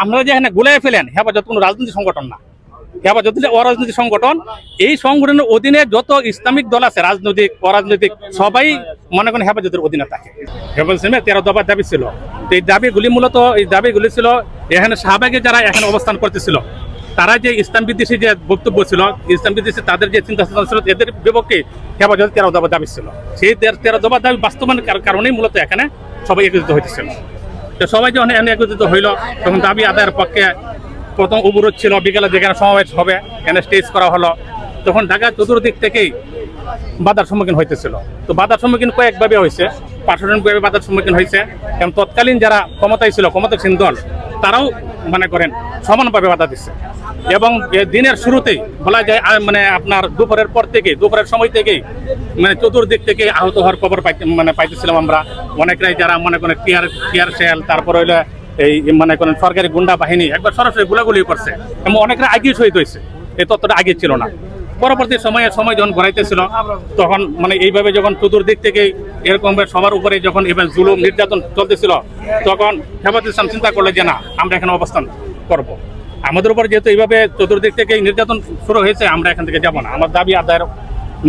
আপনারা যে এখানে গুলাই ফেলেন হেফাজত কোনো রাজনৈতিক সংগঠন না, হেফাজত অরাজনৈতিক সংগঠন। এই সংগঠনের অধীনে যত ইসলামিক দল আছে রাজনৈতিক অরাজনৈতিক সবাই মনে করেন হেফাজতের অধীনে থাকে। হেফাজত 13 দফার দাবি ছিল। এই দাবিগুলি মূলত ছিল এখানে শাহবাগে যারা এখানে অবস্থান করতেছিল তারা যে ইসলাম বিদ্বেষী যে বক্তব্য ছিল, ইসলাম বিদ্বেষী তাদের যে চিন্তা চেতনা ছিল এদের বিপক্ষে হেফাজত 13 দফার দাবি ছিল। সেই 13 দফার দাবি বাস্তবায়নের কারণেই মূলত এখানে সবাই একত্রিত হইতেছিল। তো সবাই যখন এখানে একত্রিত হইল তখন দাবি আদায়ের পক্ষে প্রথম অবরোধ ছিল, বিকেলে যেখানে সমাবেশ হবে এখানে স্টেজ করা হলো। তখন ঢাকা চতুর্দিক থেকেই বাধার সম্মুখীন হইতেছিল। তো বাধার সম্মুখীন কয়েকভাবে হয়েছে, পার্শ্বজনভাবে বাধার সম্মুখীন হয়েছে। এবং তৎকালীন যারা ক্ষমতায় ছিল, ক্ষমতাসীন দল, তারাও মনে করেন সমানভাবে বাধা দিচ্ছে। এবং দিনের শুরুতেই বলা যায় মানে আপনার দুপুরের পর থেকে, দুপুরের সময় থেকেই মানে চতুর্দিক থেকে আহত হওয়ার খবর পাইতেছিলাম আমরা। অনেকরাই যারা মনে করেন টিয়ার শেল, তারপর হইলে এই মনে করেন সরকারি গুন্ডা বাহিনী একবার সরাসরি গোলাগুলি করছে এবং অনেকরা আগেই শহীদ হয়েছে। এই তথ্যটা আগে ছিল না। পরবর্তী সময় যখন গড়াইতেছিল তখন মানে এইভাবে যখন চতুর্দিক থেকে এরকম সবার উপরে যখন এবার জুলুম নির্যাতন চলতেছিল তখন হেফাজত ইসলাম চিন্তা করলে যে না, আমরা এখানে অবস্থান করব। আমাদের উপর যেহেতু এইভাবে চতুর্দিক থেকে নির্যাতন শুরু হয়েছে, আমরা এখান থেকে যাবো না, আমার দাবি আদায়ের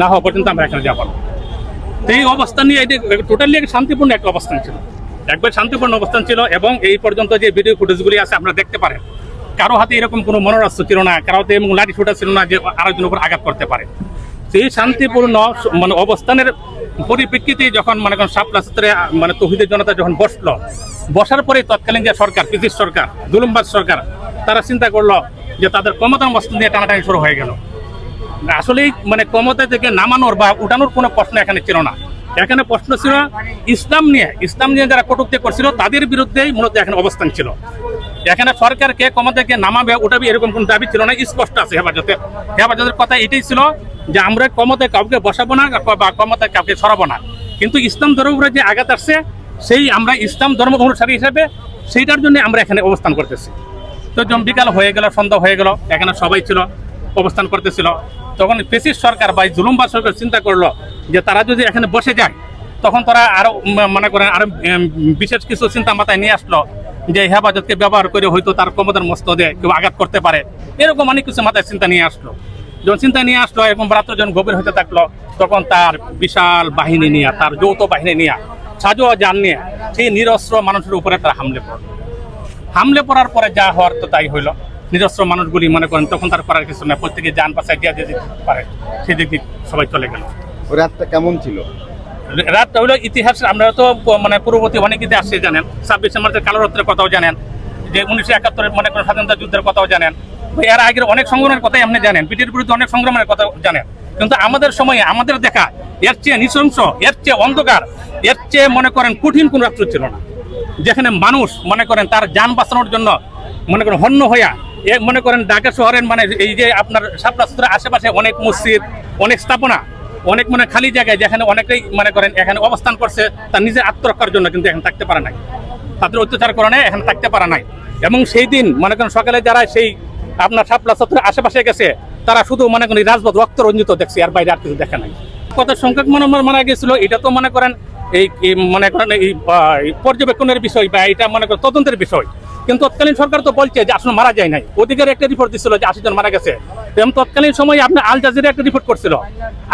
না হওয়া পর্যন্ত আমরা এখানে যাবো না। এই অবস্থান নিয়ে এটি টোটালি শান্তিপূর্ণ একটা অবস্থান ছিল, একবার শান্তিপূর্ণ অবস্থান ছিল। এবং এই পর্যন্ত যে ভিডিও ফুটেজগুলি আছে আপনারা দেখতে পারেন, কারো হাতে এরকম কোনো মনোরাস্ত্র ছিল না, কারো হাতে এবং লাঠি ছোটা ছিল না যে আরেকজনের উপর আঘাত করতে পারে। সেই শান্তিপূর্ণ মানে অবস্থানের পরিপ্রেক্ষিতে যখন মনে করেন শাপলা সূত্রে মানে তৌহিদের জনতা যখন বসার পরে তৎকালীন যে সরকার, ব্রিটিশ সরকার, জুলুমবাজ সরকার, তারা চিন্তা করলো যে তাদের ক্ষমতার মস্ত নিয়ে টানাটানি শুরু হয়ে গেল। আসলেই মানে ক্ষমতা থেকে নামানোর বা উঠানোর কোনো প্রশ্ন এখানে ছিল না। এখানে প্রশ্ন ছিল ইসলাম নিয়ে যারা কটূক্তি করছিল তাদের বিরুদ্ধেই মূলত এখানে অবস্থান ছিল। এখানে সরকারকে ক্ষমতাকে নামাবে উঠাবে এরকম কোন দাবি ছিল না, স্পষ্ট আছে হেফাজতের কথা এটাই ছিল যে আমরা ক্ষমতায় কাউকে বসাবো না বা ক্ষমতায় কাউকে সরাবো না। কিন্তু ইসলাম ধর্মের উপরে যে আঘাত আসছে সেই আমরা ইসলাম ধর্ম অনুসারী হিসেবে সেইটার জন্য আমরা এখানে অবস্থান করতেছি। তো যখন বিকাল হয়ে গেল, সন্ধ্যা হয়ে গেল, এখানে সবাই ছিল, অবস্থান করতেছিল। তখন ব্রিটিশ সরকার বা জুলুমবাজ সরকার চিন্তা করলো যে তারা যদি এখানে বসে যায় তখন তারা আরো মনে করেন আরো বিশেষ কিছু চিন্তা মাথায় নিয়ে আসলো যে হেফাজতকে ব্যবহার করে হয়তো তার ক্ষমতার মস্তদে কেউ আঘাত করতে পারে, এরকম অনেক কিছু মাথায় চিন্তা নিয়ে আসলো। যখন চিন্তা নিয়ে আসলো এরকম রাত্র যখন গভীর হতে থাকলো তখন তার বিশাল বাহিনী নিয়ে, তার যৌথ বাহিনী নিয়ে, সাজোয়া যান নিয়ে সেই নিরস্ত্র মানুষের উপরে তারা হামলে পড়ার পরে যা হওয়ার তো তাই হইলো। নিরস্ত্র মানুষগুলি মনে করেন তখন তার করার কিছু না, প্রত্যেকে যান বাঁচায় দিয়ে দিতে পারে, সেদিক সবাই চলে গেল। রাতটা কেমন ছিল? রাতটা হলো ইতিহাস, আপনারা তো মানে পূর্ববর্তী অনেক ইতিহাস জানেন, 26 মার্চের কালো রাত্রের কথাও জানেন, যে 1971 মনে করেন স্বাধীনতা যুদ্ধের কথাও জানেন, এর আগের অনেক সংগ্রামের কথাই আপনি জানেন, ব্রিটিশের বিরুদ্ধে অনেক সংগ্রামের কথা জানেন। কিন্তু আমাদের সময়ে আমাদের দেখা এর চেয়ে নৃশংস, এর চেয়ে অন্ধকার, এর চেয়ে মনে করেন কঠিন কোন রাত্র ছিল না, যেখানে মানুষ মনে করেন তার যান বাঁচানোর জন্য মনে করেন হন্য হইয়া মনে করেন ঢাকা শহরের মানে এই যে আপনার শাপলা সূত্রের আশেপাশে অনেক মসজিদ, অনেক স্থাপনা, অনেক মানে খালি জায়গায় যেখানে অনেকেই মনে করেন এখানে অবস্থান করছে তার নিজের আত্মরক্ষার জন্য, কিন্তু এখন থাকতে পারে নাই, তাদের অত্যাচার করে নাই, এখানে থাকতে পারে নাই। এবং সেই দিন মনে করেন সকালে যারা সেই আপনার শাপলা সূত্রের আশেপাশে গেছে তারা শুধু মনে করেন রাজপথ রক্ত রঞ্জিত দেখছে, আর বাইরে আর কিছু দেখে নাই। কত সংখ্যক মানুষ মারা গেছিল এটা তো মনে করেন এই মনে করেন এই পর্যবেক্ষণের বিষয় বা এটা মনে করেন তদন্তের বিষয়। কিন্তু তৎকালীন সরকার তো বলছে যে আসলে মারা যায় নাই, ওদিকের একটা রিপোর্ট দিচ্ছিল যে 80 জন মারা গেছে। এবং তৎকালীন সময় আপনার আল জাজিরা একটা রিপোর্ট করছিল,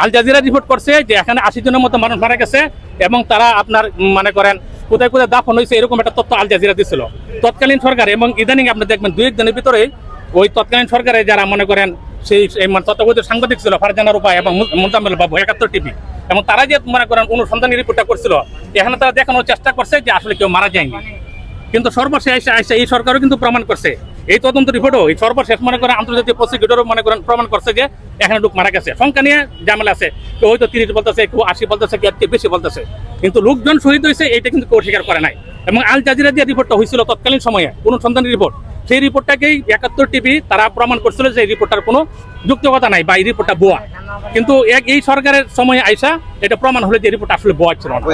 আল জাজিরা রিপোর্ট করছে যে এখানে 80 জনের মতো মানুষ মারা গেছে এবং তারা আপনার মনে করেন কোথায় কোথায় দাফন হয়েছে এরকম একটা তথ্য আল জাজিরা দিচ্ছিল তৎকালীন সরকার। এবং ইদানিং আপনি দেখবেন 2-1 দিনের ভিতরে ওই তৎকালীন সরকারে যারা মনে করেন সেই তত্ত্বাবধায়ক সাংবাদিক ছিল ফারজানা রূপা এবং মুজাম্মেল বাবু 71 টিভি, এবং তারা যে মনে করেন অনুসন্ধানী রিপোর্টটা করছিল এখানে তারা দেখানোর চেষ্টা করছে যে আসলে কেউ মারা যায়নি। কিন্তু সর্বশেষ এই সরকারও কিন্তু প্রমাণ করছে, এই তদন্ত রিপোর্টও এই সর্বশেষ মনে করেন আন্তর্জাতিক প্রসিকিউটরও মনে করেন প্রমাণ করছে যে এখানে লোক মারা গেছে। সংখ্যা নিয়ে ঝামেলা আছে, কেউ হয়তো 30 বলতেছে, কেউ 80 বলতেছে, কেউ বেশি বলতেছে, কিন্তু লোকজন শহীদ হয়েছে এটা কিন্তু কেউ স্বীকার করে নাই। এবং আল জাজিরা যে রিপোর্টটা হয়েছিল তৎকালীন সময়ে অনুসন্ধানী রিপোর্ট, সেই রিপোর্টটাকেই 71 টিভি তারা প্রমাণ করছিল যে এই রিপোর্টটার কোনো যুক্তিকতা নাই বা এই রিপোর্টটা ভুয়া। কিন্তু এই সরকারের সময়ে আইসা এটা প্রমাণ হলো যে রিপোর্ট আসলে ভুয়া ছিল না।